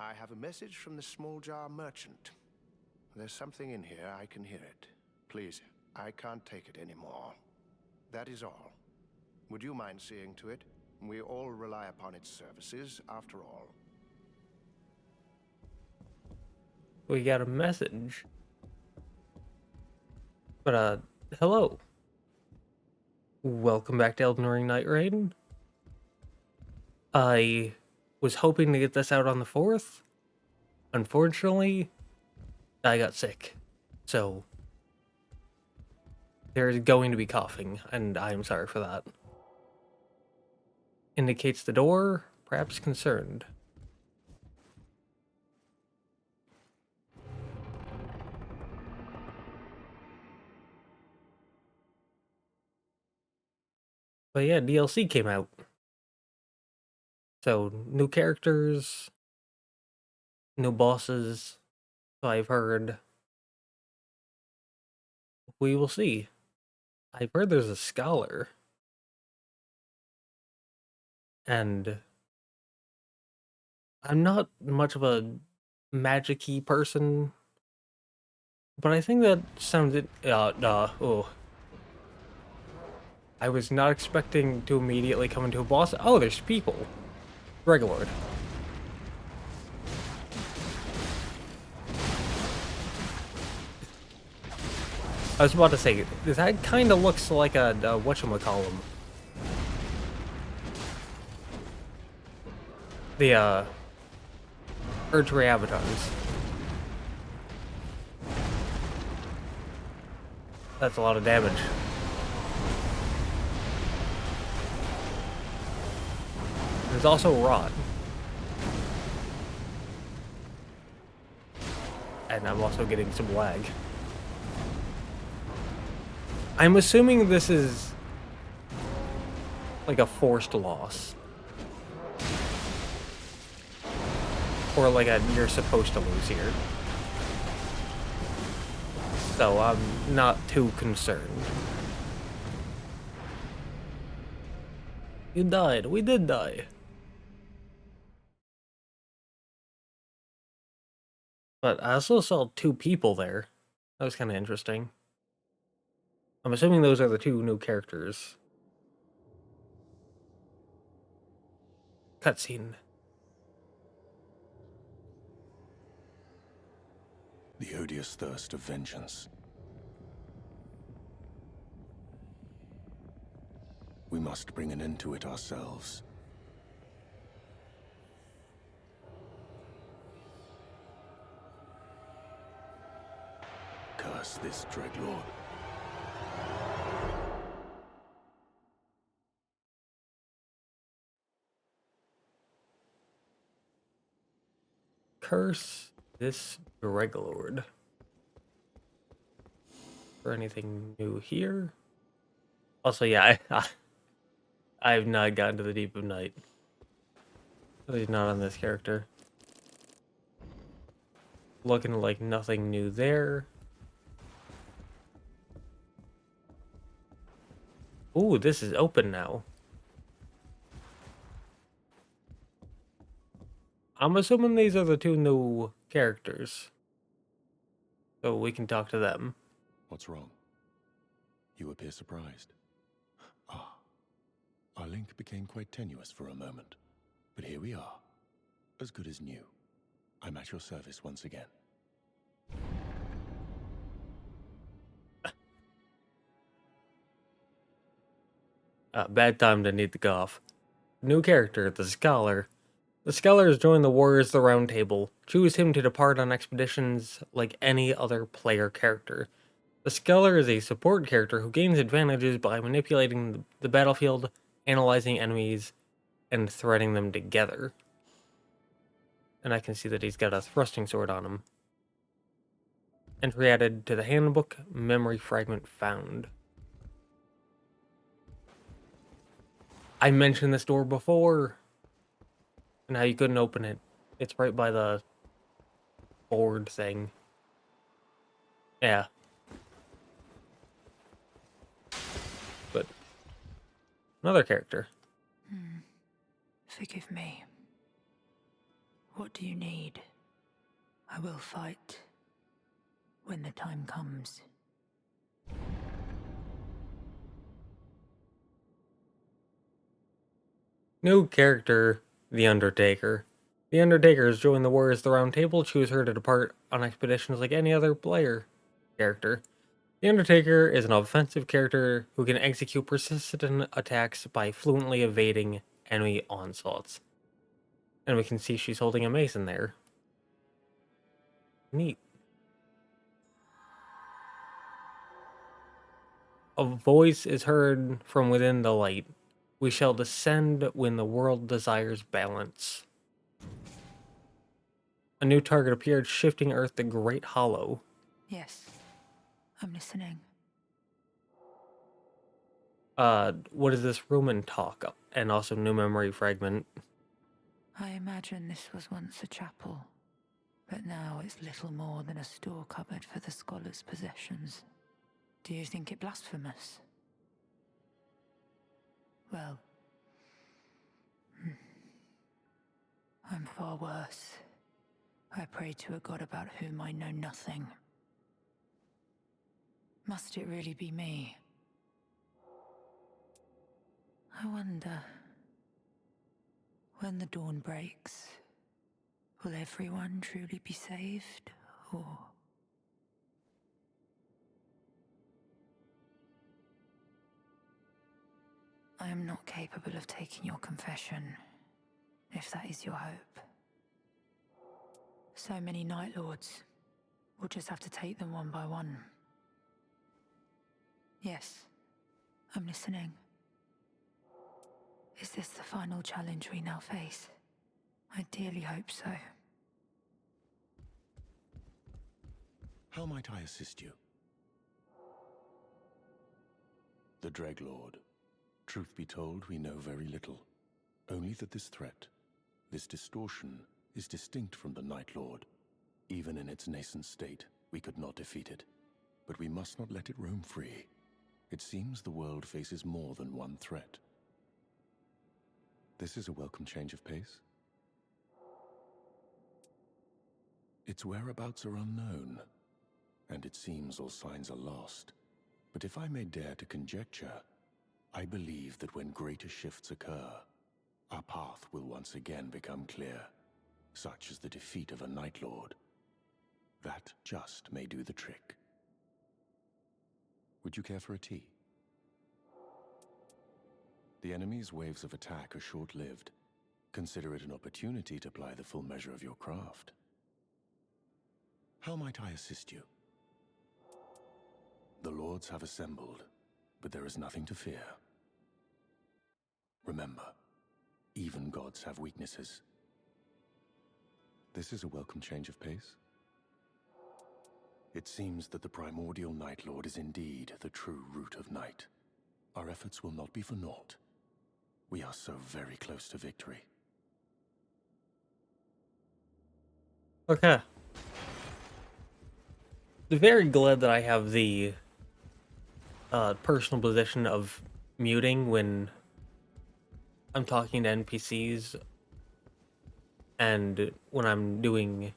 I have a message from the small jar merchant. There's something in here, I can hear it. Please, I can't take it anymore. That is all. Would you mind seeing to it? We all rely upon its services, after all. We got a message. But, hello. Welcome back to Elden Ring Nightreign. I was hoping to get this out on the 4th. Unfortunately, I got sick. So, there's going to be coughing, and I am sorry for that. Indicates the door, perhaps concerned. But yeah, DLC came out. So, new characters, new bosses, so I've heard. We will see. I've heard there's a scholar. And I'm not much of a magic-y person, but I think that sounded, oh. I was not expecting to immediately come into a boss. Oh, there's people. Regulord. I was about to say, that kind of looks like a whatchamacallem. The, Urgery avatars. That's a lot of damage. There's also Rot. And I'm also getting some lag. I'm assuming this is like a forced loss. Or like a you're supposed to lose here. So I'm not too concerned. You died. We did die. But I also saw 2 people there. That was kind of interesting. I'm assuming those are the 2 new characters. Cutscene. The odious thirst of vengeance. We must bring an end to it ourselves. Curse this Dreadlord. Curse this Dreadlord. For anything new here? Also, yeah, I have not gotten to the Deep of Night. At least not on this character. Looking like nothing new there. Ooh, this is open now. I'm assuming these are the 2 new characters. So we can talk to them. What's wrong? You appear surprised. Ah, our link became quite tenuous for a moment. But here we are, as good as new. I'm at your service once again. Bad time to need the cough. New character, the Scholar. The Scholar has joined the Warriors of the Round Table. Choose him to depart on expeditions like any other player character. The Scholar is a support character who gains advantages by manipulating the battlefield, analyzing enemies, and threading them together. And I can see that he's got a thrusting sword on him. Entry added to the handbook, memory fragment found. I mentioned this door before, and how you couldn't open it. It's right by the board thing. Yeah. But another character. Forgive me. What do you need? I will fight when the time comes. New character, The Undertaker. The Undertaker has joined the Warriors of the Round Table. Choose her to depart on expeditions like any other player character. The Undertaker is an offensive character who can execute persistent attacks by fluently evading enemy onslaughts. And we can see she's holding a mace in there. Neat. A voice is heard from within the light. We shall descend when the world desires balance. A new target appeared, shifting Earth the Great Hollow. Yes, I'm listening. What is this Roman talk? And also new memory fragment. I imagine this was once a chapel, but now it's little more than a store cupboard for the scholar's possessions. Do you think it blasphemous? Well, I'm far worse. I pray to a god about whom I know nothing. Must it really be me? I wonder, when the dawn breaks, will everyone truly be saved, or... I am not capable of taking your confession, if that is your hope. So many Night Lords. We'll just have to take them one by one. Yes, I'm listening. Is this the final challenge we now face? I dearly hope so. How might I assist you? The Dreglord. Truth be told, we know very little. Only that this threat, this distortion, is distinct from the Night Lord. Even in its nascent state, we could not defeat it. But we must not let it roam free. It seems the world faces more than one threat. This is a welcome change of pace. Its whereabouts are unknown, and it seems all signs are lost. But if I may dare to conjecture, I believe that when greater shifts occur, our path will once again become clear, such as the defeat of a Night Lord. That just may do the trick. Would you care for a tea? The enemy's waves of attack are short-lived. Consider it an opportunity to apply the full measure of your craft. How might I assist you? The Lords have assembled, but there is nothing to fear. Remember, even gods have weaknesses. This is a welcome change of pace. It seems that the primordial Night Lord is indeed the true root of night. Our efforts will not be for naught. We are so very close to victory. Okay. I'm very glad that I have the personal position of muting when I'm talking to NPCs and when I'm doing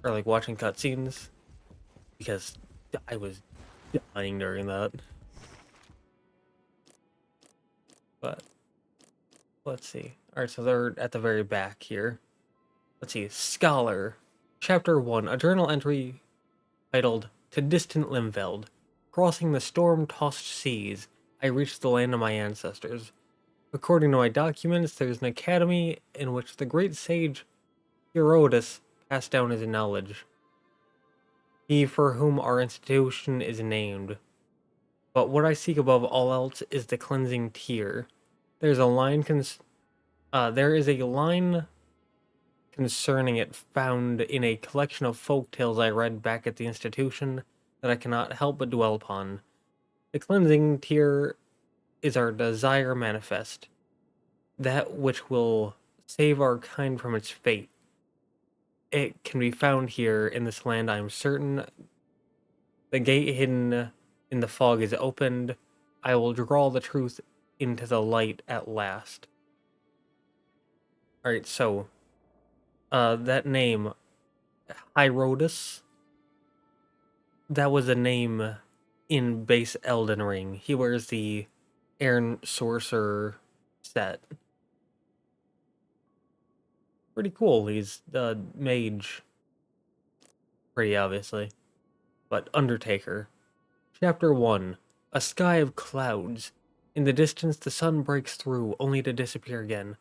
or like watching cutscenes, because I was dying during that. But let's see. Alright, so they're at the very back here. Let's see. Scholar. Chapter 1. A journal entry titled To Distant Limveld. Crossing the storm-tossed seas, I reached the land of my ancestors. According to my documents, there's an academy in which the great sage Herodotus passed down his knowledge. He for whom our institution is named. But what I seek above all else is the cleansing tear. There is a line concerning it found in a collection of folk tales I read back at the institution that I cannot help but dwell upon. The cleansing tear is our desire manifest, that which will save our kind from its fate. It can be found here in this land, I am certain. The gate hidden in the fog is opened. I will draw the truth into the light at last. Alright, so, that name, Hyrodus, that was a name in base Elden Ring. He wears the Iron Sorcerer set. Pretty cool. He's the mage. Pretty obviously. But Undertaker. Chapter 1. A sky of clouds. In the distance the sun breaks through, only to disappear again.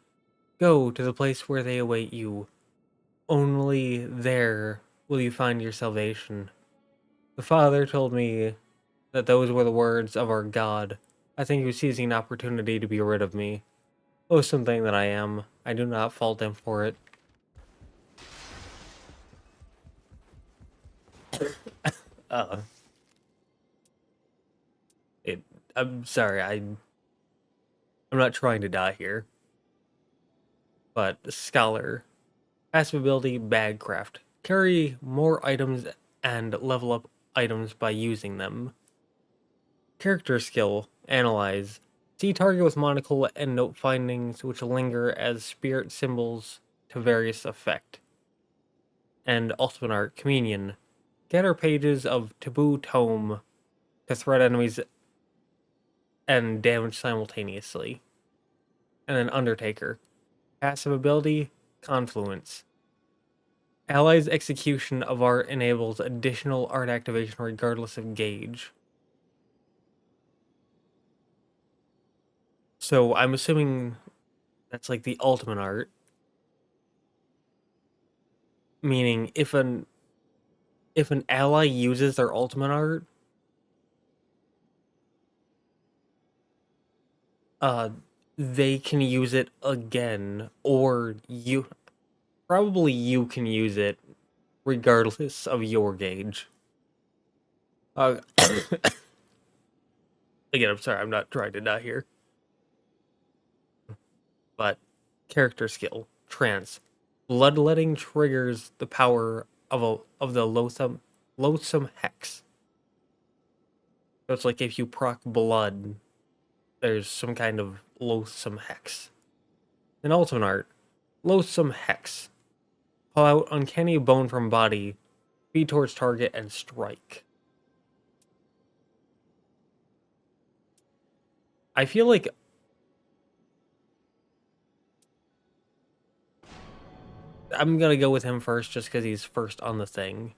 Go to the place where they await you. Only there will you find your salvation. The Father told me that those were the words of our God. I think he was seizing an opportunity to be rid of me. Oh, something that I am. I do not fault him for it. Uh, I'm sorry, I'm not trying to die here. But Scholar. Passive ability, Bagcraft. Carry more items and level up items by using them. Character skill, Analyze. See target with monocle and note findings which linger as spirit symbols to various effect. And Ultimate Art, Communion. Gather pages of Taboo Tome to threat enemies and damage simultaneously. And then Undertaker. Passive ability, Confluence. Allies' execution of art enables additional art activation regardless of gauge. So I'm assuming that's like the ultimate art. Meaning if an ally uses their ultimate art, they can use it again, or you can use it regardless of your gauge. Again, I'm sorry, I'm not trying to die here. But character skill, Trance. Bloodletting triggers the power of the loathsome hex. So it's like if you proc blood, there's some kind of loathsome hex. In Ultimate Art, loathsome hex. Pull out uncanny bone from body, speed towards target, and strike. I feel like I'm gonna go with him first just because he's first on the thing.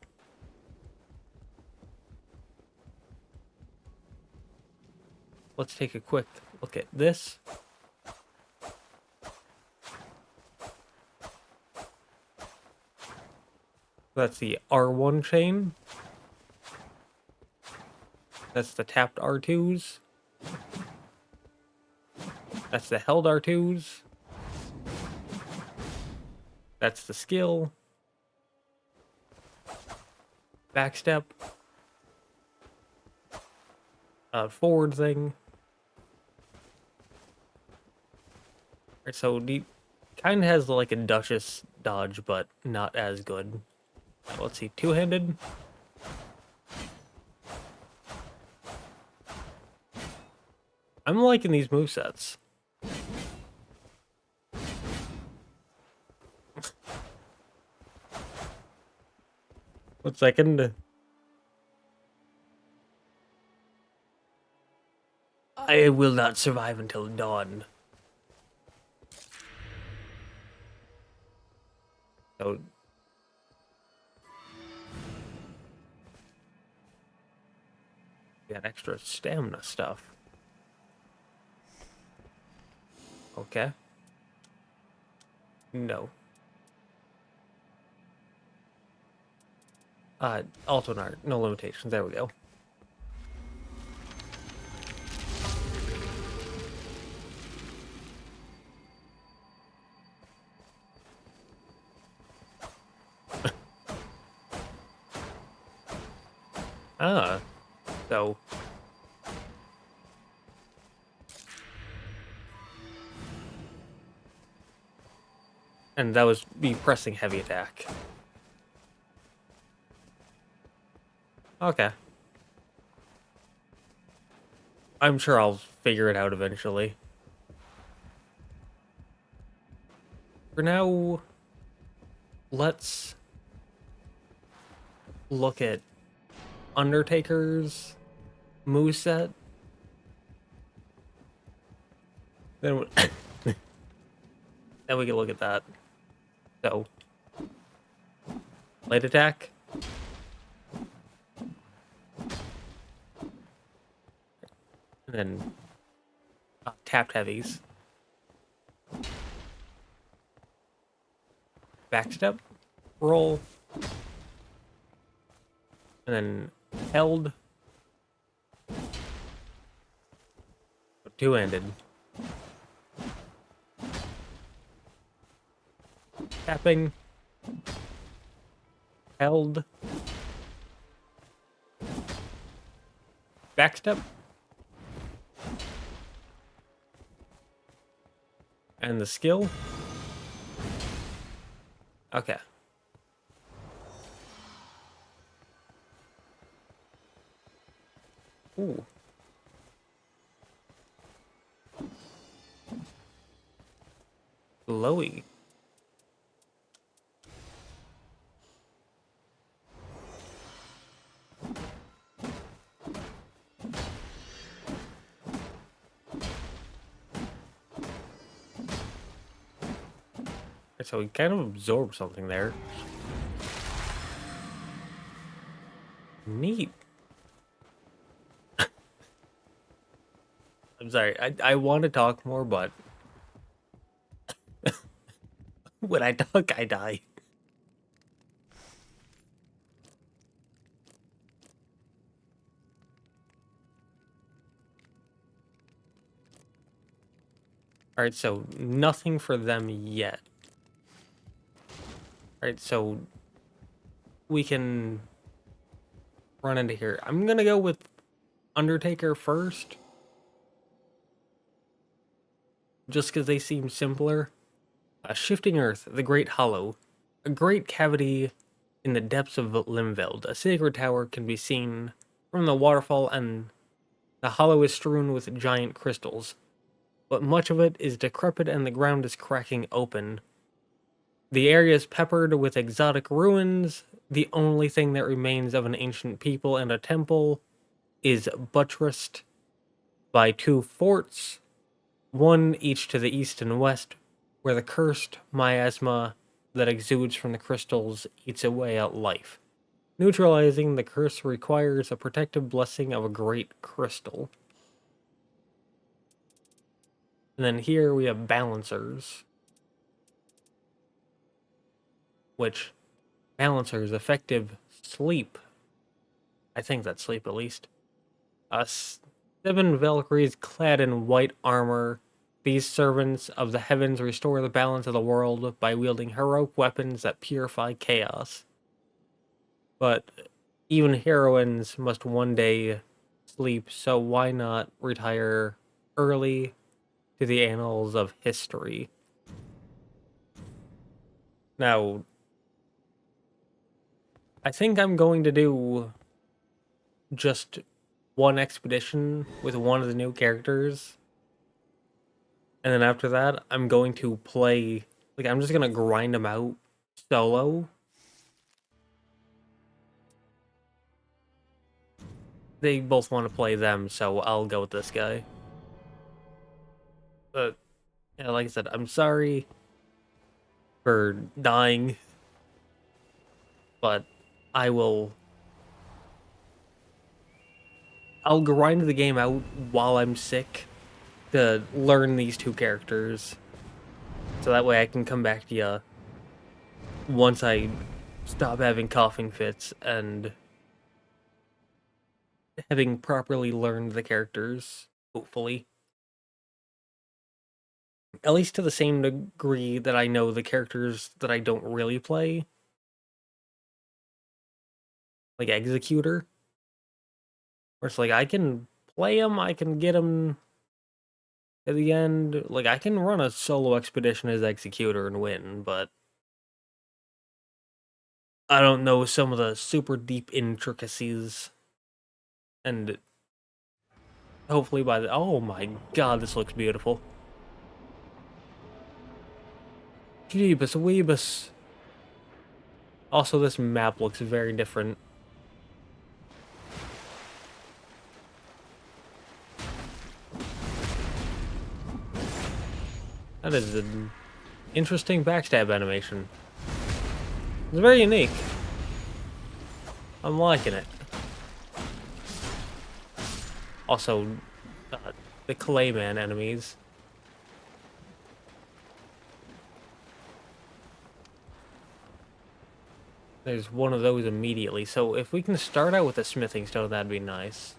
Let's take a quick look at this. That's the R1 chain. That's the tapped R2s. That's the held R2s. That's the skill. Backstep. Forward thing. Alright, so he kind of has like a Duchess dodge, but not as good. Let's see, two-handed. I'm liking these movesets. One second. I will not survive until dawn. So got extra stamina stuff. Okay. No. Alternate art, no limitations. There we go. So and that was me pressing heavy attack. Okay. I'm sure I'll figure it out eventually. For now, let's look at Undertaker's moveset. Then, then we can look at that. So, light attack. And then tapped heavies. Backstep, roll, and then held, two-handed. Tapping, held, backstep, and the skill. Okay. Ooh. Glowy. So he kind of absorbed something there. Neat. I'm sorry, I want to talk more, but when I talk, I die. Alright, so nothing for them yet. Alright, so we can run into here. I'm gonna go with Undertaker first. Just because they seem simpler. Shifting Earth, the Great Hollow. A great cavity in the depths of Limveld. A sacred tower can be seen from the waterfall, and the hollow is strewn with giant crystals. But much of it is decrepit and the ground is cracking open. The area is peppered with exotic ruins. The only thing that remains of an ancient people and a temple is buttressed by two forts, one each to the east and west, where the cursed miasma that exudes from the crystals eats away at life. Neutralizing the curse requires a protective blessing of a great crystal. And then here we have balancers, which balancers effective sleep. I think that's sleep at least. 7 Valkyries clad in white armor. These servants of the heavens restore the balance of the world by wielding heroic weapons that purify chaos. But even heroines must one day sleep, so why not retire early to the annals of history? Now, I think I'm going to do just one expedition with one of the new characters. And then after that, I'm going to play, like, I'm just going to grind them out solo. They both want to play them, so I'll go with this guy. But, yeah, like I said, I'm sorry for dying, but I'll grind the game out while I'm sick to learn these two characters, so that way I can come back to you once I stop having coughing fits and having properly learned the characters, hopefully. At least to the same degree that I know the characters that I don't really play. Like Executor. Where it's like, I can play him, I can get him at the end. Like, I can run a solo expedition as Executor and win, but I don't know some of the super deep intricacies. And hopefully by the... Oh my god, this looks beautiful. Jeebus Weebus. Also, this map looks very different. That is an interesting backstab animation. It's very unique. I'm liking it. Also, the Clayman enemies. There's one of those immediately. So if we can start out with a smithing stone, that'd be nice.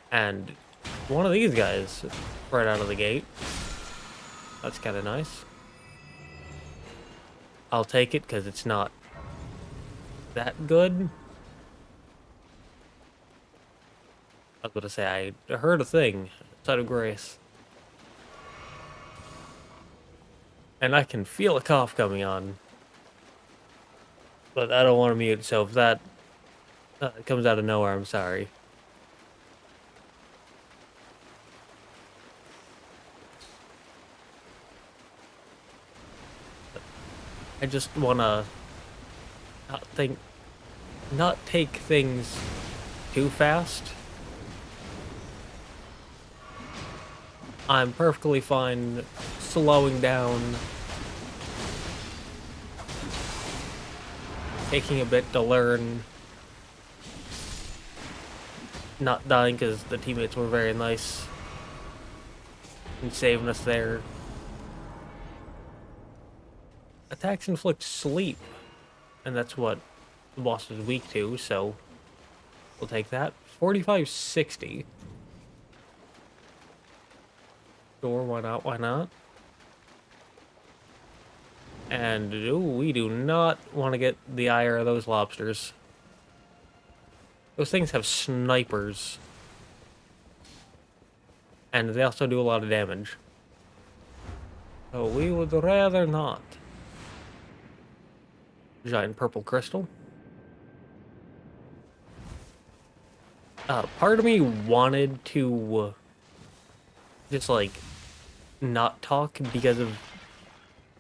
And one of these guys right out of the gate. That's kind of nice. I'll take it because it's not that good. I was going to say, I heard a thing. Side of Grace. And I can feel a cough coming on. But I don't want to mute, so if that comes out of nowhere, I'm sorry. I just want to not take things too fast. I'm perfectly fine slowing down, taking a bit to learn, not dying because the teammates were very nice in saving us there. Attacks inflict sleep, and that's what the boss is weak to, so we'll take that. 4560. Sure, why not, why not? And ooh, we do not want to get the ire of those lobsters. Those things have snipers. And they also do a lot of damage. So we would rather not. Giant purple crystal. Part of me wanted to just like not talk because of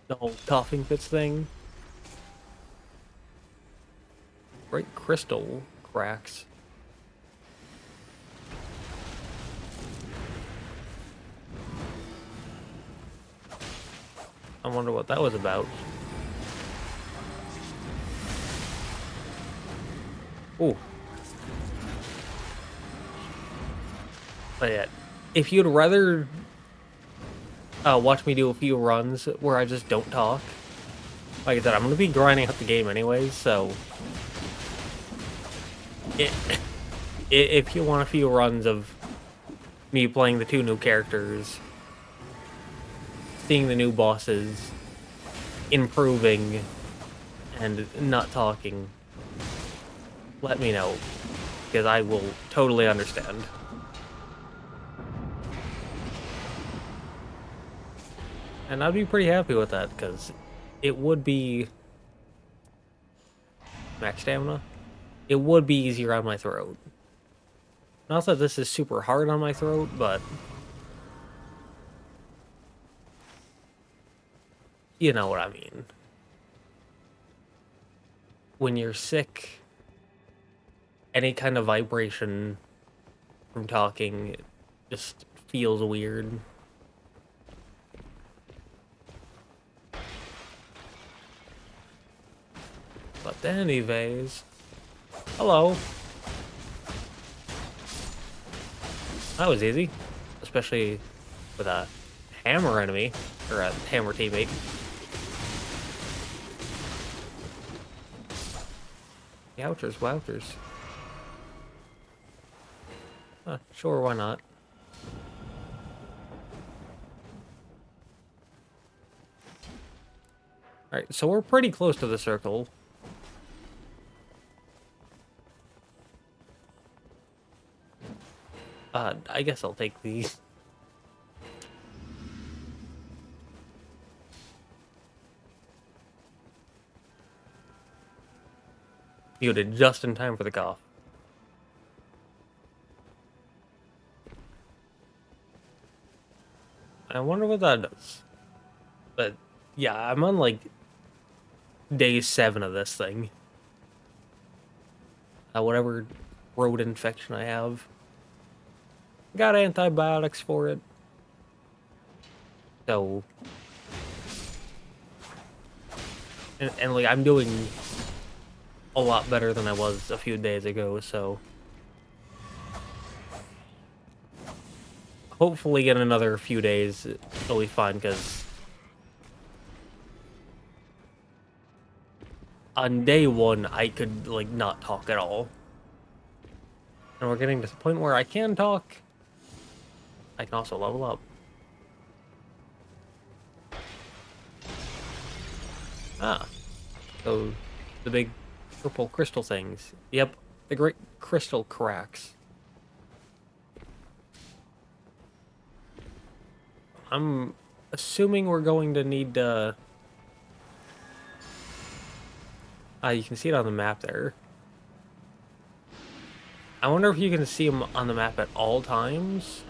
the whole coughing fits thing. Great crystal cracks. I wonder what that was about. Ooh. But yeah, if you'd rather watch me do a few runs where I just don't talk, like I said, I'm going to be grinding out the game anyways, so if you want a few runs of me playing the 2 new characters, seeing the new bosses, improving, and not talking, let me know, because I will totally understand. And I'd be pretty happy with that, because it would be max stamina. It would be easier on my throat. Not that this is super hard on my throat, but you know what I mean. When you're sick, any kind of vibration from talking just feels weird. But anyways, hello. That was easy, especially with a hammer enemy, or a hammer teammate. Youchers, wowchers. Sure, why not? Alright, so we're pretty close to the circle. I guess I'll take these. Muted just in time for the cough. I wonder what that does. Yeah, I'm on like day 7 of this thing. Whatever road infection I have. Got antibiotics for it. So... And like, I'm doing a lot better than I was a few days ago, so... Hopefully in another few days, it'll be fine, because... On day 1, I could, like, not talk at all. And we're getting to the point where I can talk. I can also level up. Ah. So, the big purple crystal things. Yep, the great crystal cracks. I'm assuming we're going to need you can see it on the map there. I wonder if you can see them on the map at all times.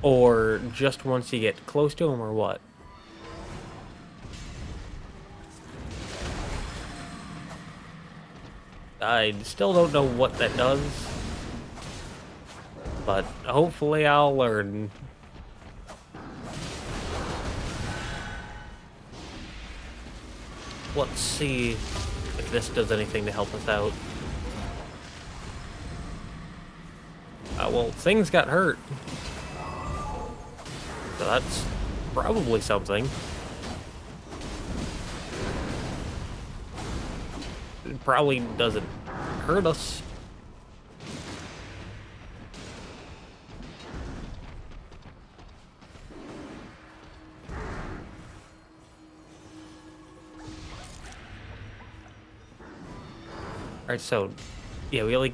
Or just once you get close to them, or what? I still don't know what that does. But hopefully I'll learn. Let's see if this does anything to help us out. Well, things got hurt. So that's probably something. It probably doesn't hurt us. Alright, so, yeah,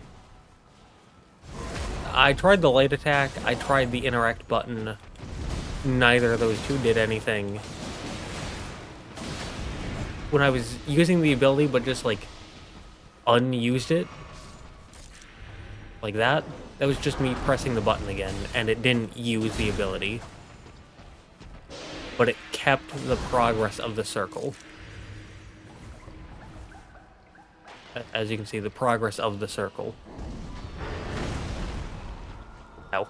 I tried the light attack, I tried the interact button, neither of those two did anything. When I was using the ability, but just, like, unused it, like that was just me pressing the button again, and it didn't use the ability. But it kept the progress of the circle. As you can see, the progress of the circle. Ow.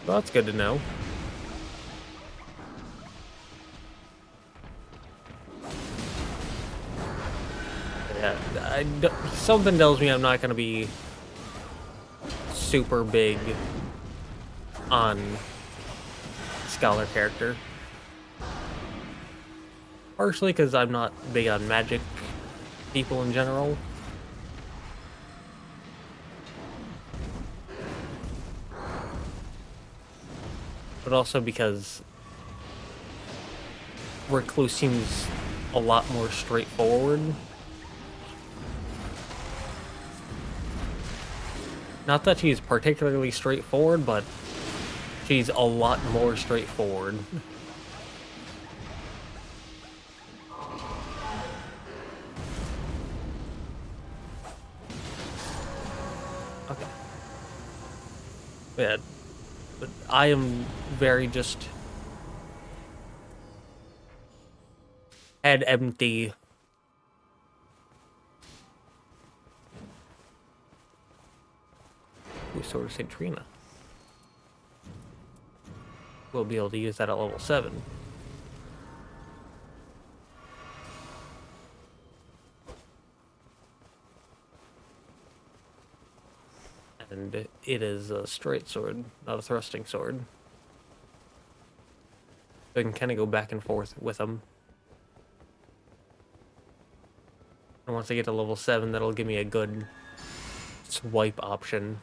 Well, that's good to know. Yeah, something tells me I'm not going to be super big on Scholar character. Partially because I'm not big on magic people in general. But also because Recluse seems a lot more straightforward. Not that she's particularly straightforward, but she's a lot more straightforward. Okay. Yeah, but I am very just head empty. Sword of St. Trina. We'll be able to use that at level 7. And it is a straight sword, not a thrusting sword. So I can kind of go back and forth with them. And once I get to level 7, that'll give me a good swipe option.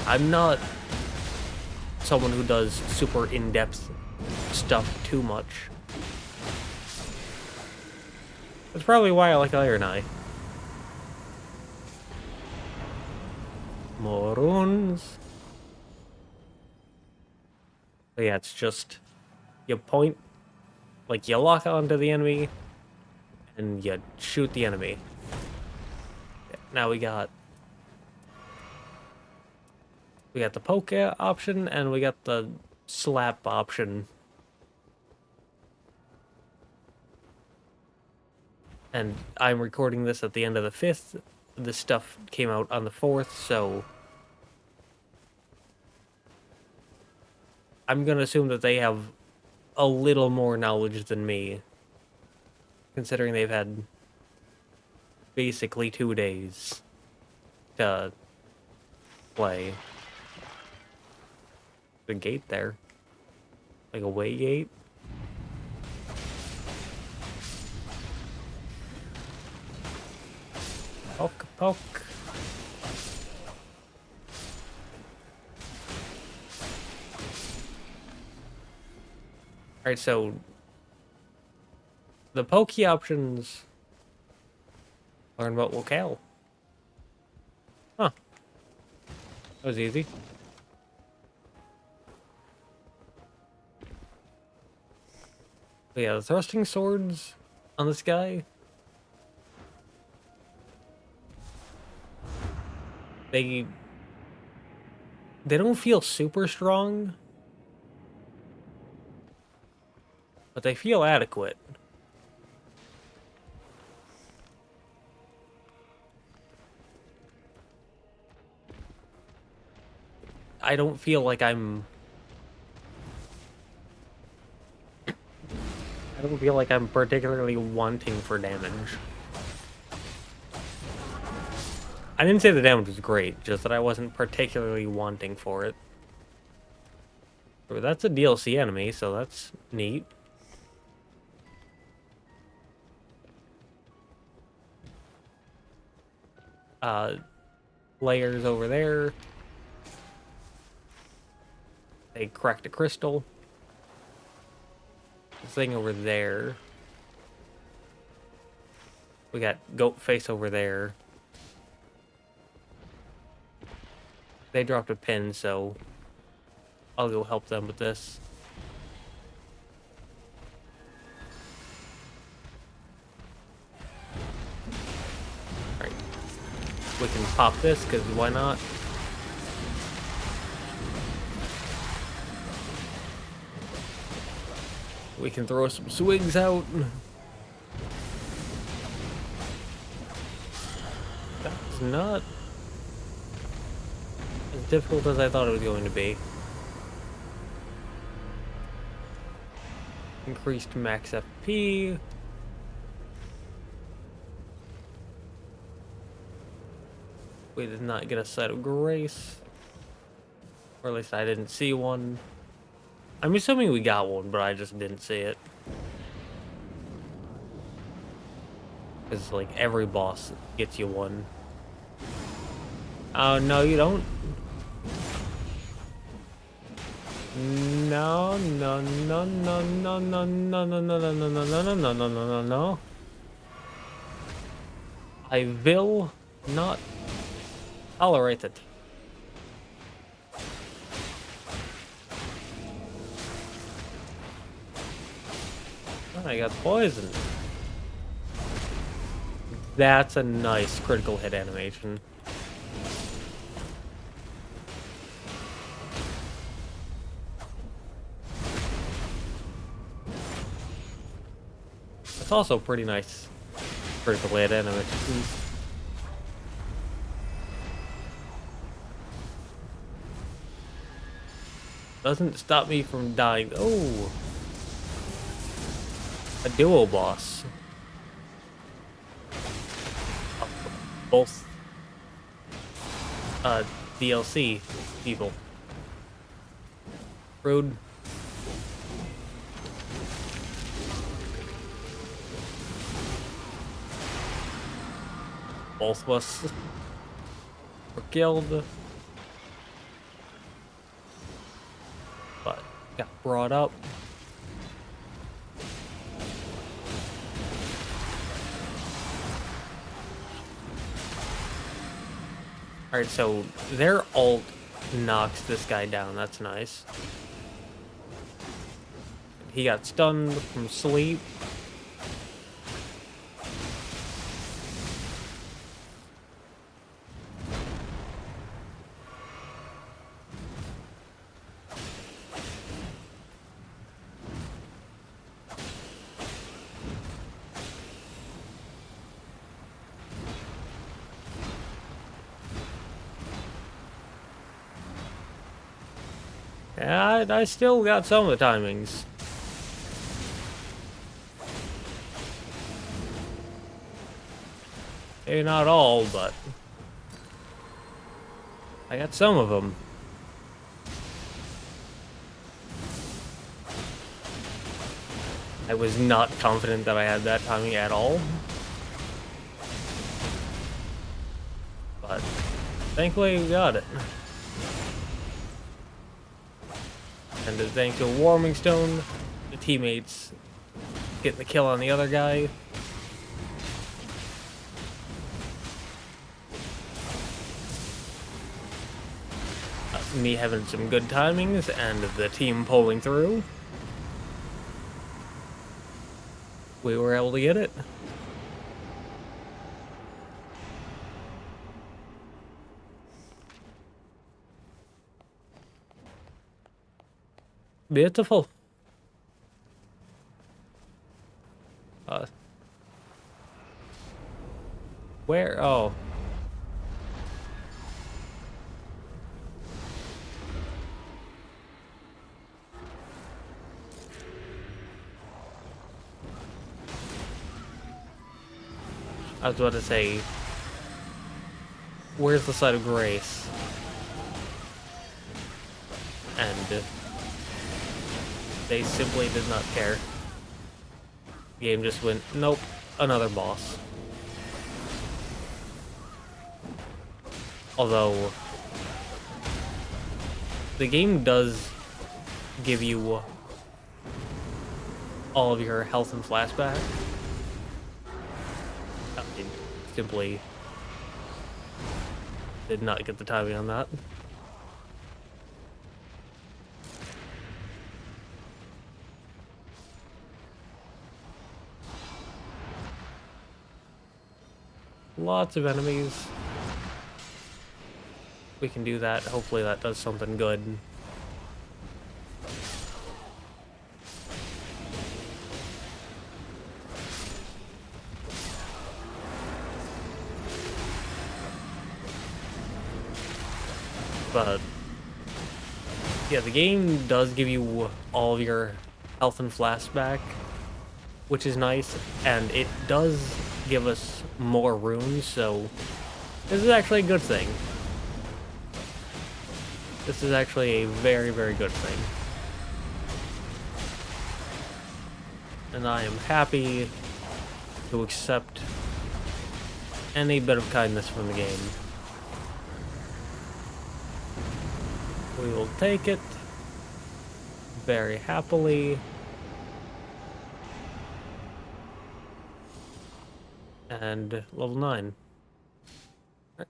I'm not someone who does super in-depth stuff too much. That's probably why I like Iron Eye. More runes. But yeah, it's just you point, like you lock onto the enemy, and you shoot the enemy. Now we got the poke option, and we got the slap option. And I'm recording this at the end of the 5th. This stuff came out on the 4th, so I'm gonna assume that they have a little more knowledge than me, considering they've had basically 2 days to play. The gate there, like a way gate. Poke, poke. Alright, so the pokey options learn about locale. Huh. That was easy. But yeah, the thrusting swords on this guy. They don't feel super strong, but they feel adequate. I don't feel like I'm particularly wanting for damage. I didn't say the damage was great, just that I wasn't particularly wanting for it. But that's a DLC enemy, so that's neat. Layers over there. They cracked a crystal. This thing over there. We got goat face over there. They dropped a pin, so I'll go help them with this. Alright. We can pop this, because why not? We can throw some swigs out. That's not as difficult as I thought it was going to be. Increased max FP. We did not get a Sight of Grace. Or at least I didn't see one. I'm assuming we got one, but I just didn't see it. Because, like, every boss gets you one. Oh, no, you don't. No, no, no, no, no, no, no, no, no, no, no, no, no, no, no, no, no, no, no. I will not tolerate it. I got poisoned. That's a nice critical hit animation. It's also pretty nice critical hit animation. Doesn't stop me from dying. Oh! A duo boss. Both DLC people. Rude. Both of us were killed. But got brought up. Alright, so their ult knocks this guy down. That's nice. He got stunned from sleep. Yeah, I still got some of the timings. Maybe not all, but I got some of them. I was not confident that I had that timing at all. But thankfully we got it. And thanks to a Warming Stone, the teammates getting the kill on the other guy. Me having some good timings and the team pulling through. We were able to get it. Beautiful. Where? Oh. I was about to say, where's the site of grace? And they simply did not care. The game just went, nope, another boss. Although, the game does give you all of your health and flashback. I simply did not get the timing on that. Lots of enemies. We can do that. Hopefully that does something good. But yeah, the game does give you all of your health and flashback, which is nice, and it does give us more runes, so this is actually a good thing. This is actually a very, very good thing. And I am happy to accept any bit of kindness from the game. We will take it very happily. And level 9. Right.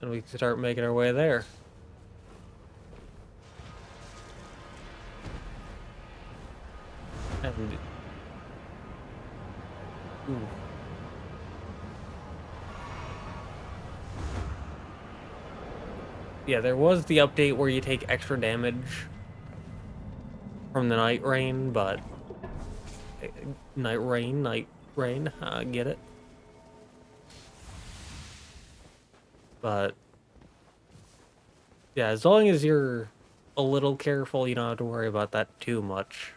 And we can start making our way there. And ooh. Yeah, there was the update where you take extra damage from the Nightreign, but Nightreign, get it? But yeah, as long as you're a little careful, you don't have to worry about that too much.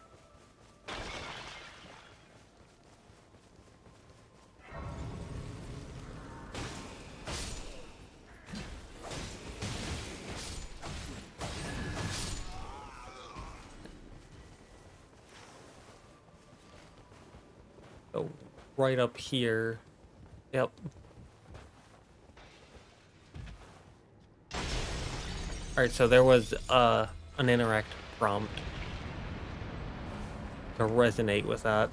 Oh, right up here. Yep. Alright, so there was an interact prompt. to resonate with that.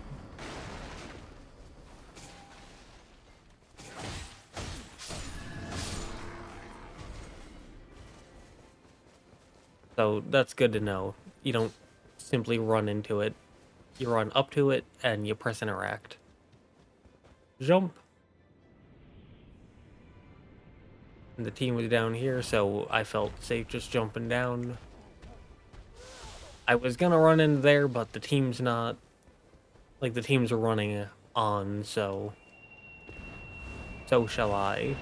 So that's good to know. You don't simply run into it. You run up to it and you press interact. Jump. And the team was down here, so I felt safe just jumping down. I was gonna run in there, but the team's not... Like, the teams are running on, so... So shall I.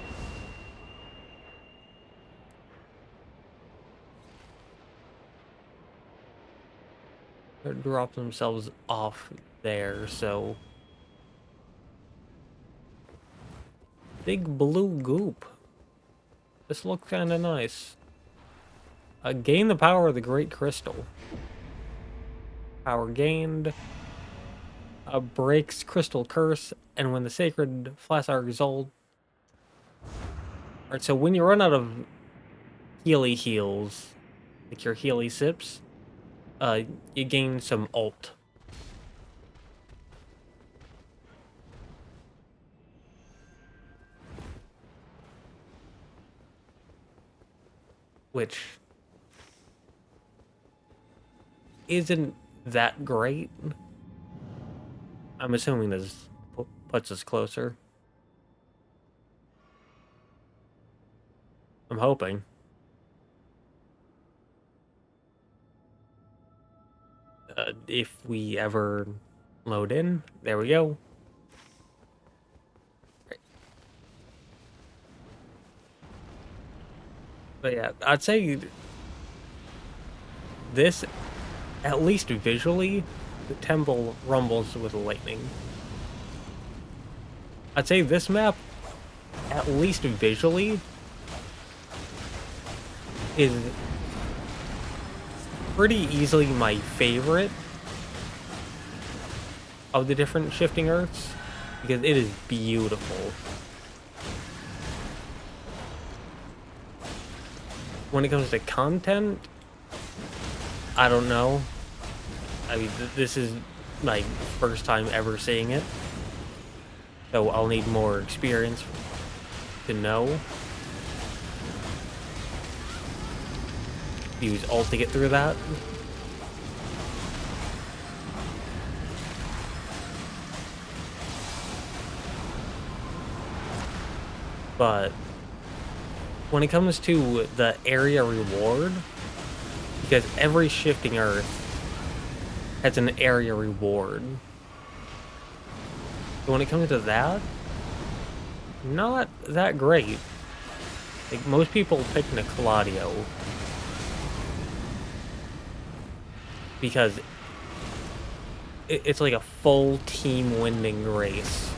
They drop themselves off there, so... Big blue goop. This looks kinda nice. Gain the power of the Great Crystal. Power gained. Breaks Crystal Curse, and when the Sacred Flask are resolved... Alright, so when you run out of Healy heals, like your Healy sips, you gain some ult. Which isn't that great. I'm assuming this puts us closer. I'm hoping. If we ever load in, there we go. But yeah, I'd say this, at least visually, the temple rumbles with lightning. I'd say this map, at least visually, is pretty easily my favorite of the different shifting earths, because it is beautiful. When it comes to content, I don't know. I mean, this is my first time ever seeing it, so I'll need more experience to know. Use ult to get through that. But when it comes to the area reward, because every shifting earth has an area reward. So when it comes to that, not that great. Like, most people pick Nickelodeon because it's like a full team winning race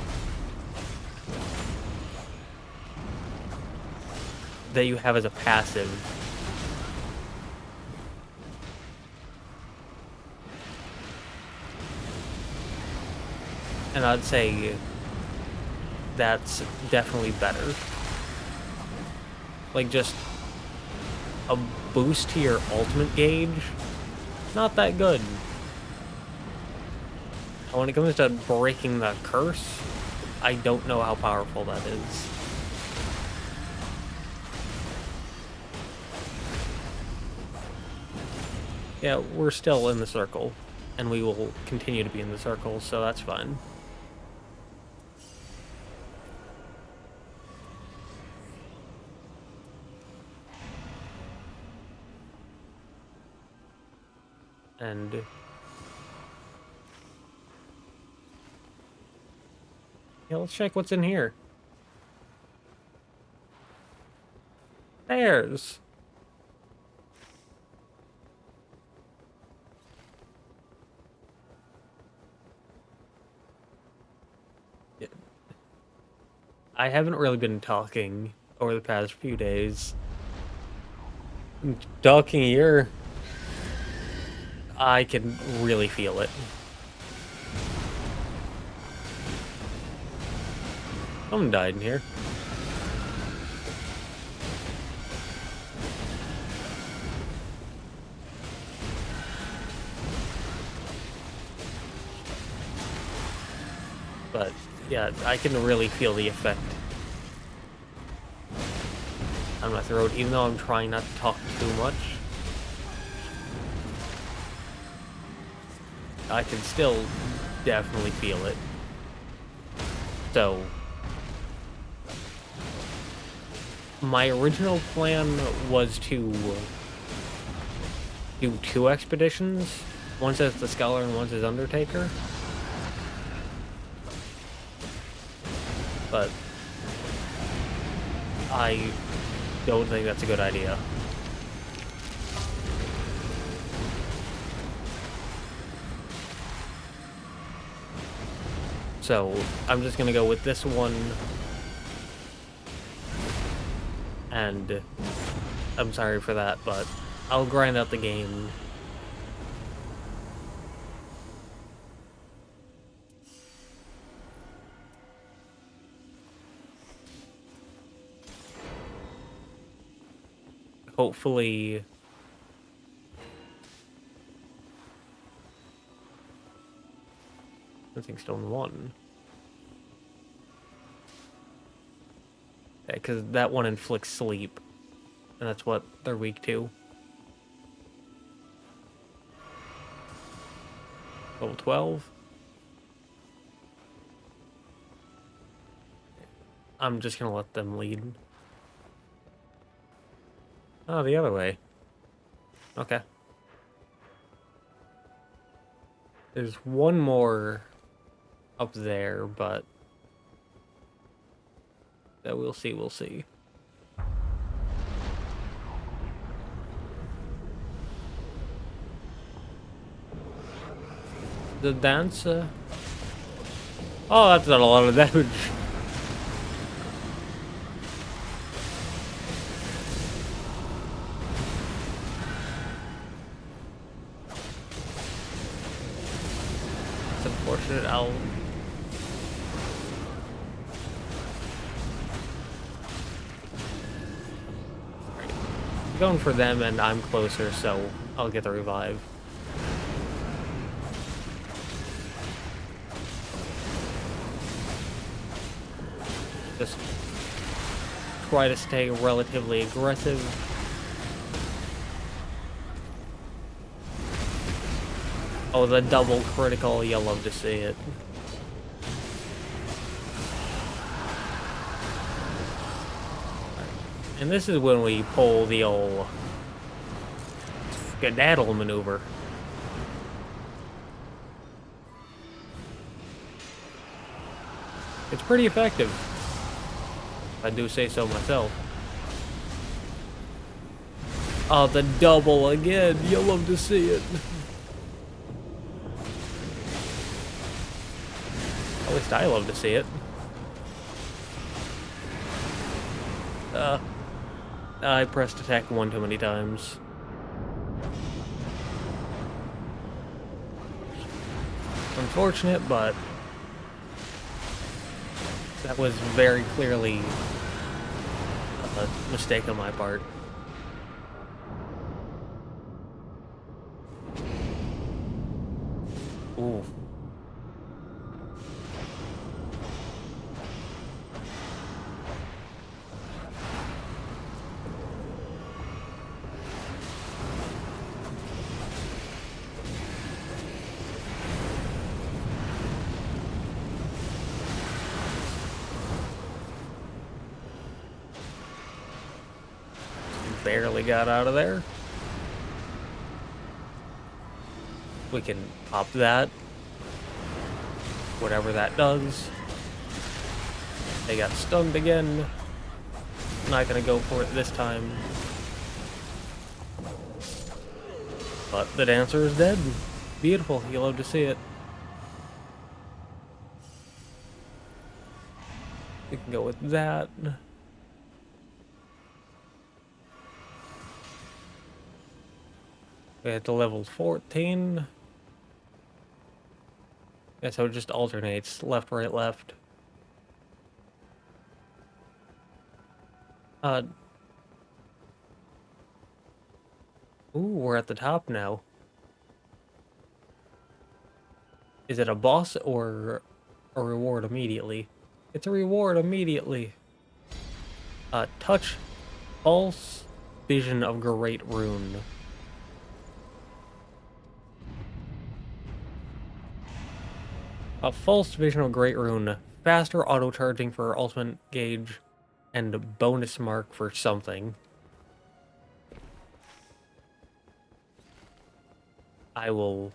that you have as a passive. And I'd say that's definitely better. Like, just a boost to your ultimate gauge, not that good. And when it comes to breaking the curse, I don't know how powerful that is. Yeah, we're still in the circle, and we will continue to be in the circle, so that's fine. And yeah, let's check what's in here. Bears. Yeah. I haven't really been talking over the past few days. Talking here, I can really feel it. Someone died in here. But yeah, I can really feel the effect on my throat, even though I'm trying not to talk too much. I can still definitely feel it. So, my original plan was to do 2 expeditions. One says the Scholar and one says Undertaker. But I don't think that's a good idea. So, I'm just gonna go with this one. And I'm sorry for that, but I'll grind out the game. Hopefully, I think Stone 1. Yeah, because that one inflicts sleep, and that's what they're weak to. Level 12. I'm just gonna let them lead. Oh, the other way. Okay. There's one more up there, but that we'll see, we'll see. The dance, oh, that's not a lot of damage. It's unfortunate. I'll... going for them, and I'm closer, so I'll get the revive. Just try to stay relatively aggressive. Oh, the double critical, you'll love to see it. And this is when we pull the old skedaddle maneuver. It's pretty effective, if I do say so myself. Oh, the double again, you'll love to see it. At least I love to see it. I pressed attack 1 too many times. Unfortunate, but that was very clearly a mistake on my part. Ooh. Barely got out of there. We can pop that. Whatever that does. They got stunned again. Not gonna go for it this time. But the dancer is dead. Beautiful. You love to see it. We can go with that. We have to level 14. Yeah, so it just alternates. Left, right, left. Ooh, we're at the top now. Is it a boss or a reward immediately. It's a reward immediately. Touch false vision of Great Rune. A false vision of Great Rune. Faster auto charging for ultimate gauge and a bonus mark for something. I will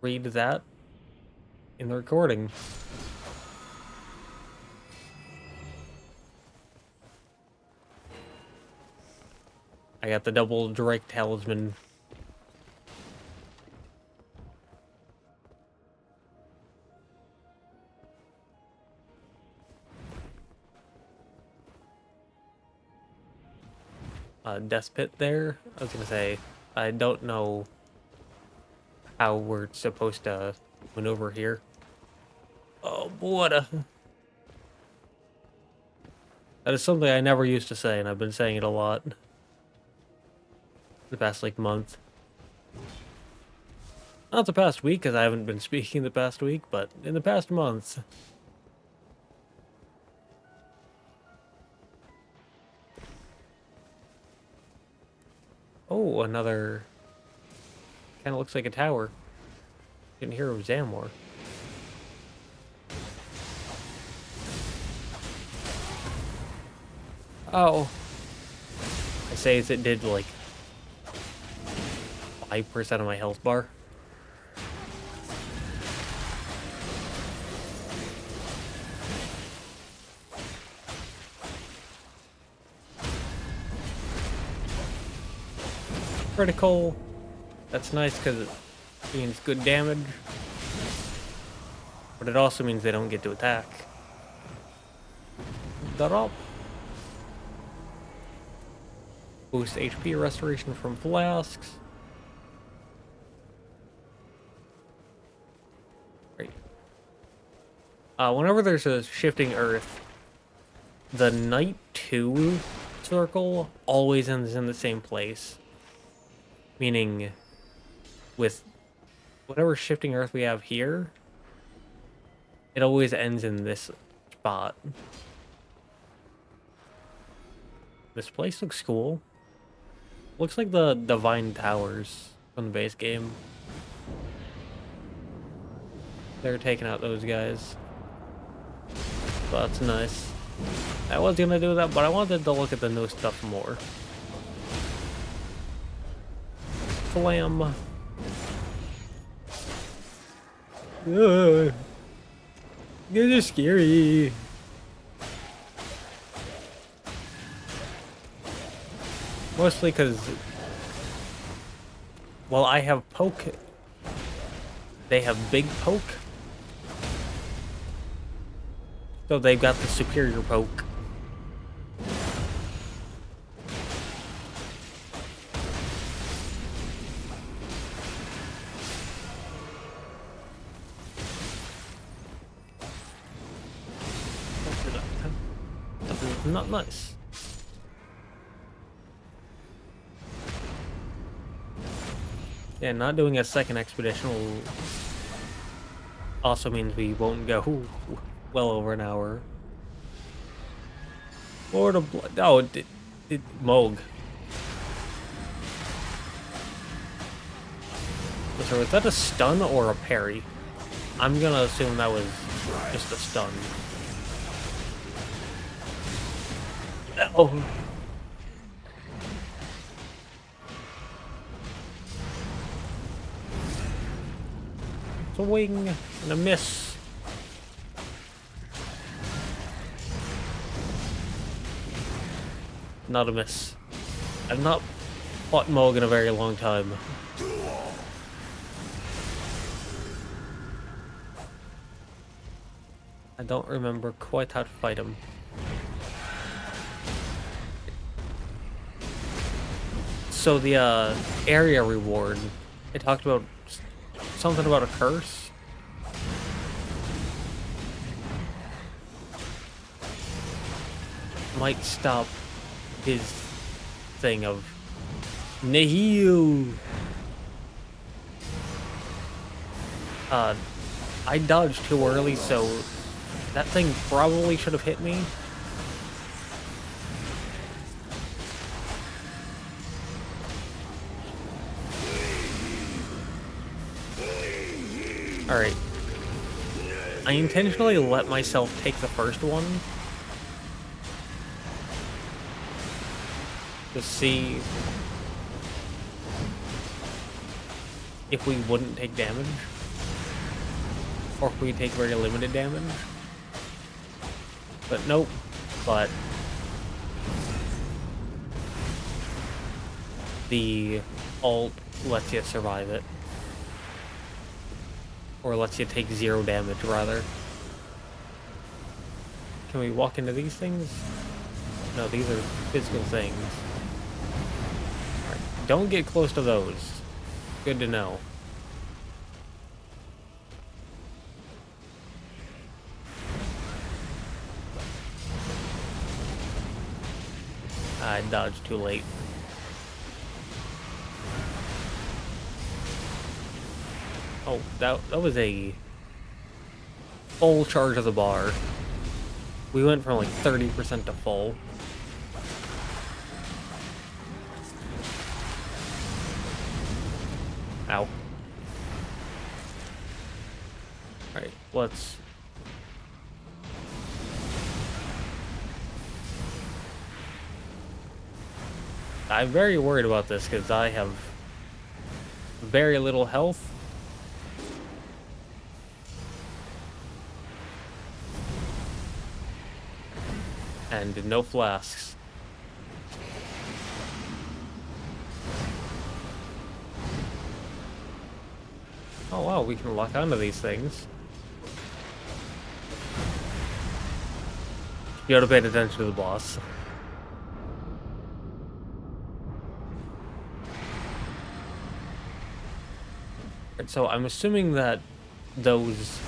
read that in the recording. I got the double direct talisman. Death pit there. I was gonna say, I don't know how we're supposed to maneuver here. Oh, what. That is something I never used to say, and I've been saying it a lot the past, like, month. Not the past week, because I haven't been speaking the past week, but in the past month. Oh, another... Kind of looks like a tower. Didn't hear of Zamor. Oh. I say as it did, like, 5% of my health bar. Critical. That's nice because it means good damage. But it also means they don't get to attack. Drop. Boost HP restoration from flasks. Great. Whenever there's a shifting earth, the Night 2 circle always ends in the same place. Meaning, with whatever shifting earth we have here, it always ends in this spot. This place looks cool. Looks like the Divine Towers from the base game. They're taking out those guys. So that's nice. I was gonna do that, but I wanted to look at the new stuff more. Slam. This is scary. Mostly because, well, I have poke. They have big poke. So they've got the superior poke. Not nice. Yeah, not doing a second expedition will also means we won't go well over an hour. Lord of Blood. Oh, it Moog. So was that a stun or a parry? I'm gonna assume that was just a stun. Oh. It's a wing and a miss. Not a miss. I've not fought Moog in a very long time. I don't remember quite how to fight him. So the area reward, it talked about something about a curse. Might stop his thing of Nihil. I dodged too early, so that thing probably should have hit me. Alright. I intentionally let myself take the first one. To see if we wouldn't take damage. Or if we take very limited damage. But nope. But the ult lets you survive it. Or lets you take 0 damage, rather. Can we walk into these things? No, these are physical things. Alright, don't get close to those. Good to know. I dodged too late. Oh, that was a full charge of the bar. We went from like 30% to full. Ow. Alright, let's... I'm very worried about this because I have very little health. And no flasks. Oh wow, we can lock onto these things. You gotta pay attention to the boss. Right, so I'm assuming that those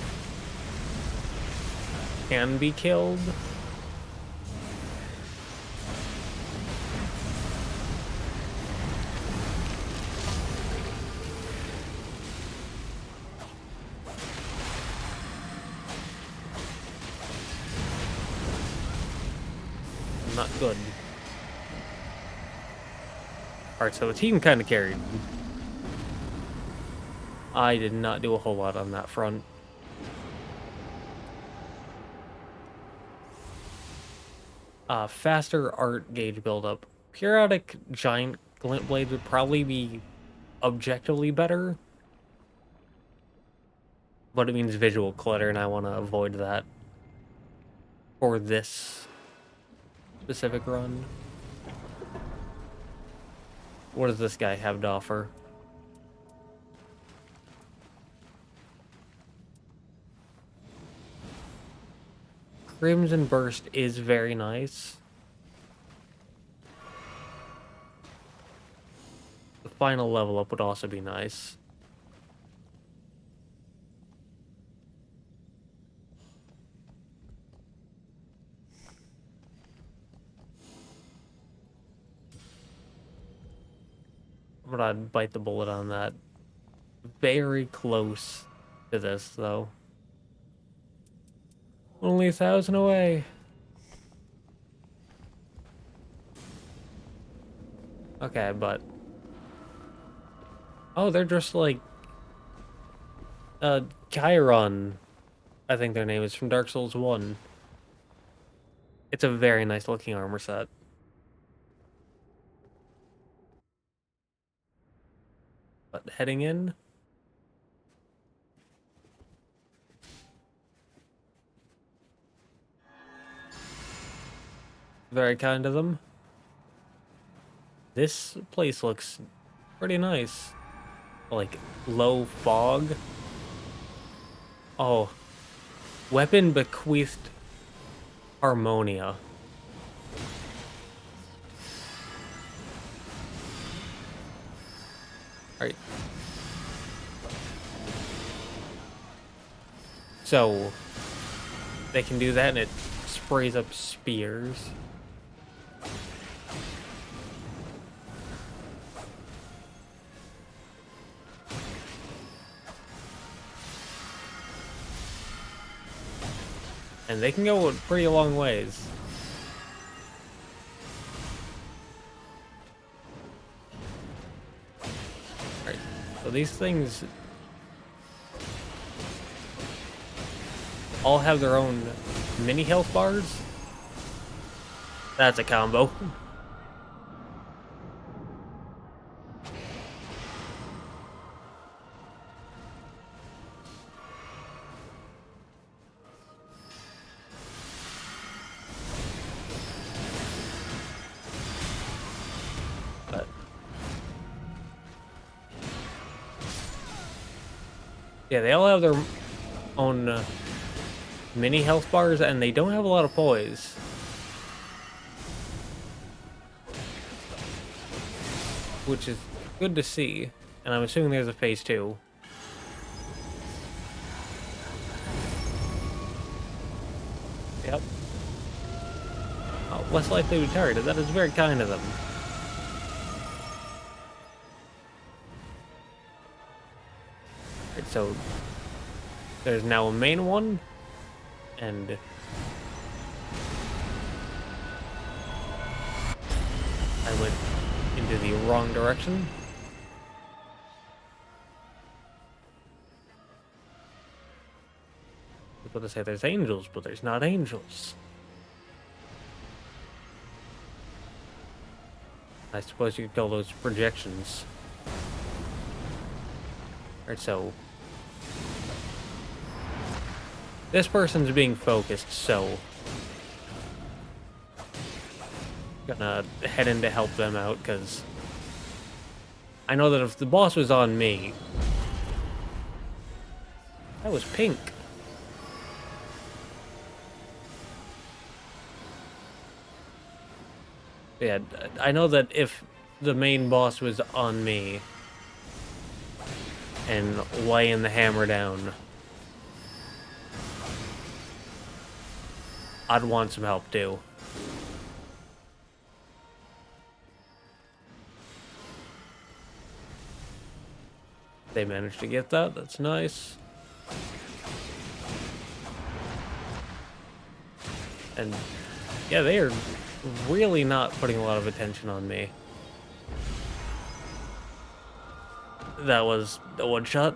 can be killed. Not good. Alright, so the team kind of carried. I did not do a whole lot on that front. Faster art gauge buildup. Periodic giant glint blades would probably be objectively better. But it means visual clutter, and I want to avoid that for this specific run. What does this guy have to offer? Crimson Burst is very nice. The final level up would also be nice. But I'd bite the bullet on that. Very close to this, though. Only 1,000 away. Okay, but... Oh, they're just like... Chiron, I think their name is, from Dark Souls 1. It's a very nice looking armor set. But heading in... Very kind of them. This place looks pretty nice. Like, low fog. Oh. Weapon Bequeathed Harmonia. Alright. So, they can do that and it sprays up spears. And they can go pretty long ways. Alright, so these things all have their own mini health bars. That's a combo. But yeah, they all have their own mini health bars, and they don't have a lot of poise. Which is good to see, and I'm assuming there's a phase 2. Yep. Oh, less likely to be targeted. That is very kind of them. Right, so there's now a main one, and I went into the wrong direction. I was about to say there's angels, but there's not angels. I suppose you could call those projections. Alright, so this person's being focused, so gonna head in to help them out, because I know that if the boss was on me... That was pink. Yeah, I know that if the main boss was on me and laying the hammer down, I'd want some help too. They managed to get that. That's nice. And yeah, they are really not putting a lot of attention on me. That was a one shot.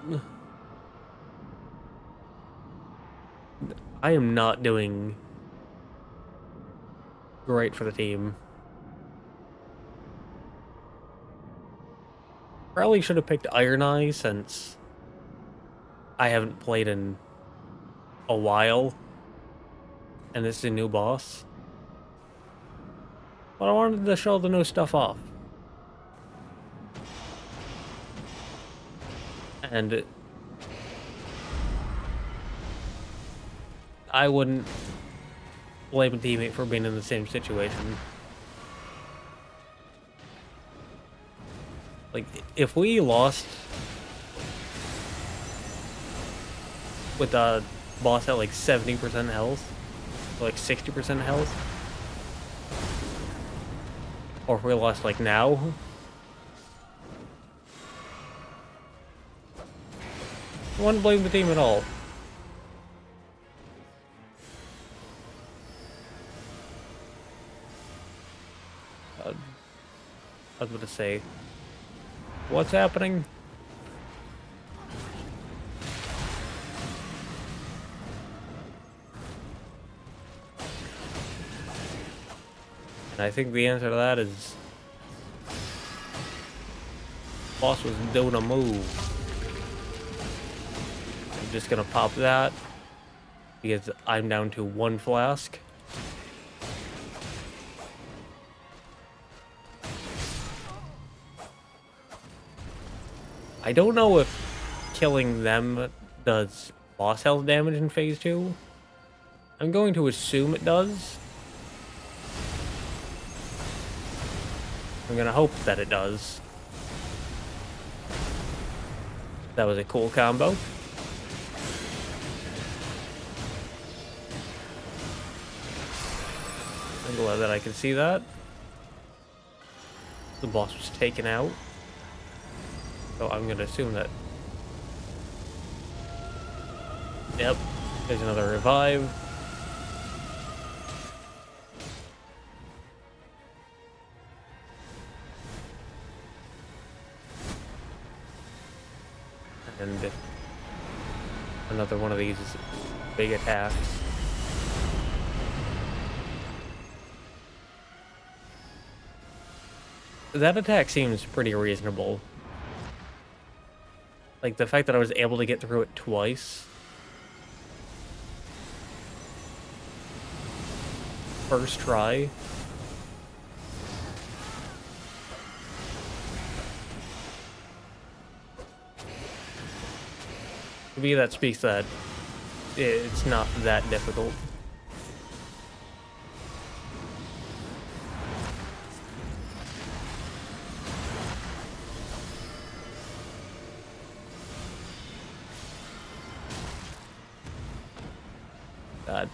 I am not doing great for the team. Probably should have picked Iron Eye, since I haven't played in a while, and this is a new boss. But I wanted to show the new stuff off. And I wouldn't blame a teammate for being in the same situation. Like, if we lost with a boss at like 70% health, or like 60% health, or if we lost like now, I wouldn't blame the team at all. I was about to say, what's happening? And I think the answer to that is boss was doing a move. I'm just gonna pop that because I'm down to 1 flask. I don't know if killing them does boss health damage in phase 2. I'm going to assume it does. I'm gonna hope that it does. That was a cool combo. I'm glad that I can see that. The boss was taken out. So I'm gonna assume that... Yep, there's another revive. And another one of these big attacks. That attack seems pretty reasonable. Like, the fact that I was able to get through it twice. First try. To me, that speaks that it's not that difficult.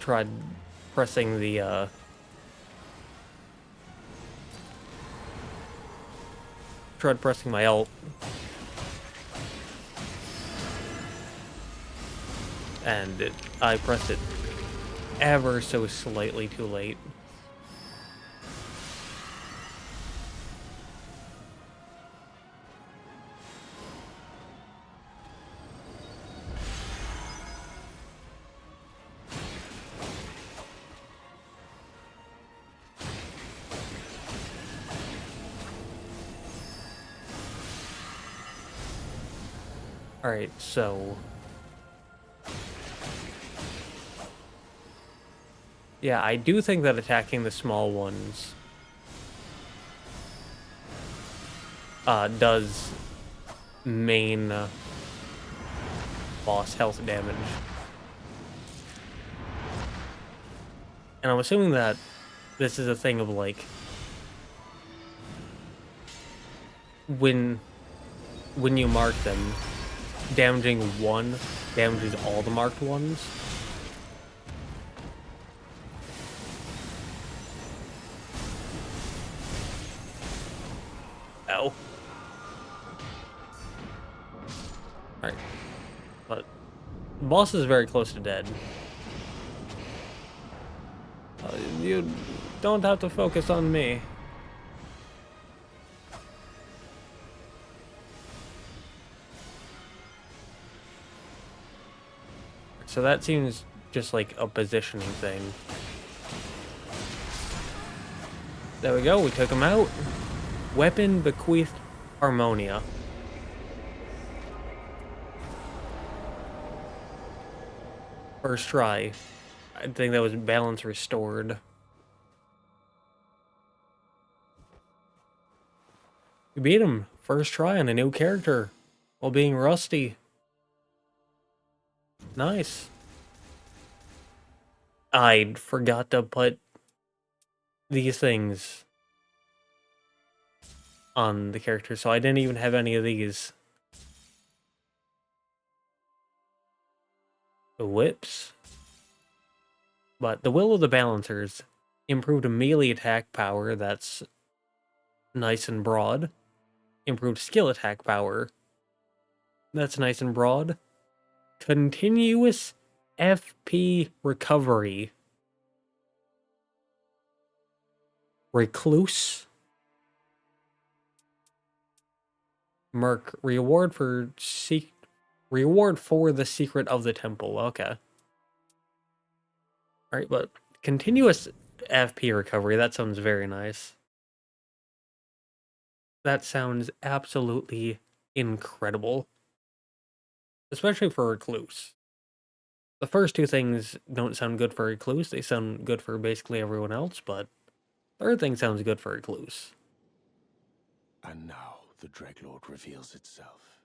Tried pressing the tried pressing my ult, and I pressed it ever so slightly too late. Alright, so... yeah, I do think that attacking the small ones does main boss health damage. And I'm assuming that this is a thing of, like, when you mark them, damaging one damages all the marked ones. Ow. Alright. But the boss is very close to dead. You don't have to focus on me. So that seems just like a positioning thing. There we go, we took him out. Weapon Bequeathed Harmonia. First try. I think that was balance restored. We beat him. First try on a new character while being rusty. Nice. I forgot to put these things on the character, so I didn't even have any of these. The whips. But the Will of the Balancers improved melee attack power, that's nice and broad. Improved skill attack power, that's nice and broad. Continuous FP recovery. Recluse. Merc, reward for the secret of the temple. Okay. Alright, but continuous FP recovery, that sounds very nice. That sounds absolutely incredible. Especially for Recluse. The first two things don't sound good for Recluse, they sound good for basically everyone else, but the third thing sounds good for Recluse. And now the Dreadlord reveals itself.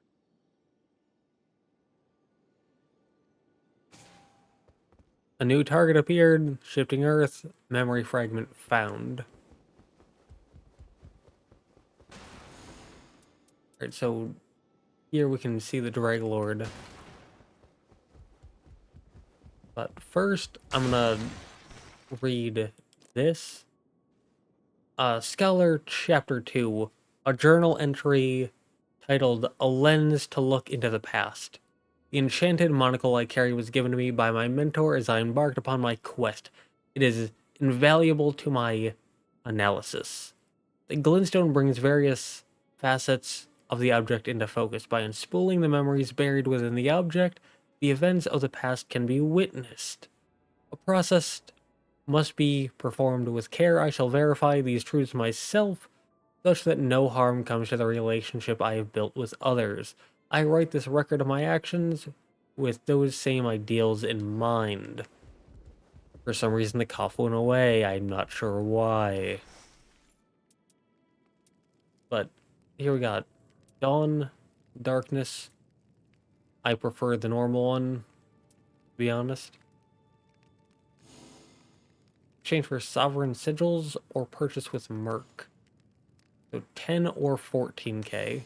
A new target appeared, shifting Earth, memory fragment found. Alright, so here we can see the Dreadlord. But first, I'm gonna read this. Scholar Chapter 2, a journal entry titled A Lens to Look into the Past. The enchanted monocle I carry was given to me by my mentor as I embarked upon my quest. It is invaluable to my analysis. The glintstone brings various facets of the object into focus. By unspooling the memories buried within the object, the events of the past can be witnessed. A process must be performed with care. I shall verify these truths myself, such that no harm comes to the relationship I have built with others. I write this record of my actions with those same ideals in mind. For some reason, the cough went away. I'm not sure why. But here we got Dawn, Darkness. I prefer the normal one, to be honest. Exchange for Sovereign Sigils or purchase with Merc. So 10 or 14k.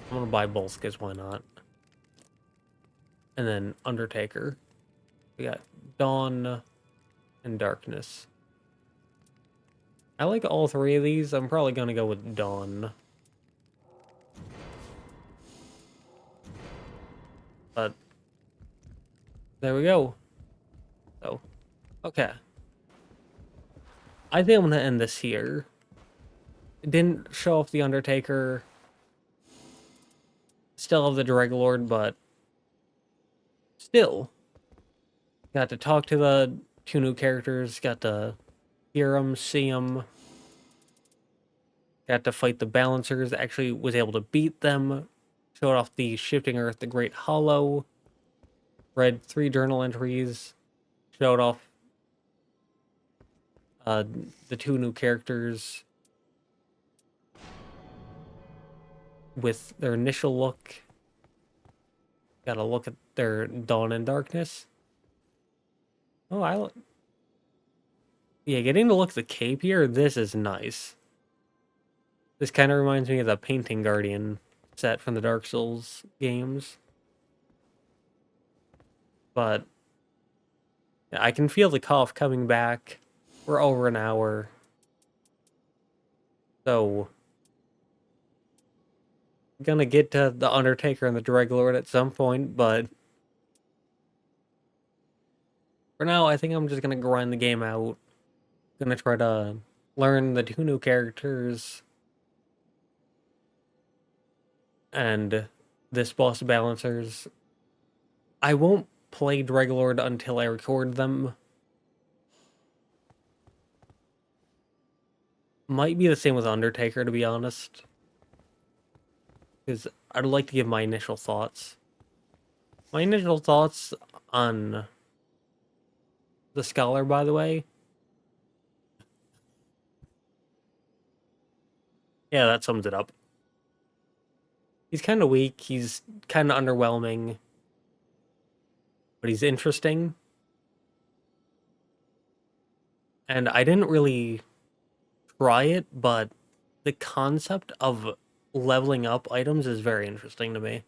I'm gonna buy both because why not? And then Undertaker. We got Dawn and Darkness. I like all three of these. I'm probably gonna go with Dawn. But there we go. So, okay. I think I'm gonna end this here. It didn't show off the Undertaker. Still have the Dreglord, but still. Got to talk to the two new characters, got to hear them, see them. Got to fight the Balancers, actually was able to beat them. Showed off the Shifting Earth, the Great Hollow. Read 3 journal entries. Showed off the 2 new characters with their initial look. Got a look at their Dawn and Darkness. Oh, yeah, getting to look at the cape here, this is nice. This kind of reminds me of the Painting Guardian set from the Dark Souls games. But I can feel the cough coming back. We're over an hour. So, I'm gonna get to the Undertaker and the Dreglord at some point, but for now, I think I'm just gonna grind the game out. Gonna try to learn the 2 new characters and this boss Balancers. I won't play Dreglord until I record them. Might be the same with Undertaker, to be honest. Because I'd like to give my initial thoughts. My initial thoughts on the Scholar, by the way. Yeah, that sums it up. He's kind of weak, he's kind of underwhelming, but he's interesting. And I didn't really try it, but the concept of leveling up items is very interesting to me.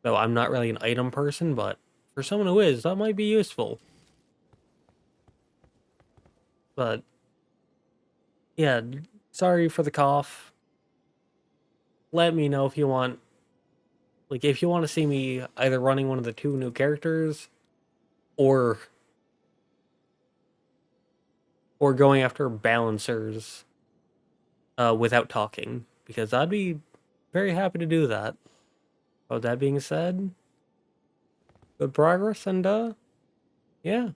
Though I'm not really an item person, but for someone who is, that might be useful. But yeah, sorry for the cough. Let me know if you want, like, if you want to see me either running one of the 2 new characters or going after Balancers without talking, because I'd be very happy to do that. But that being said, good progress, and yeah.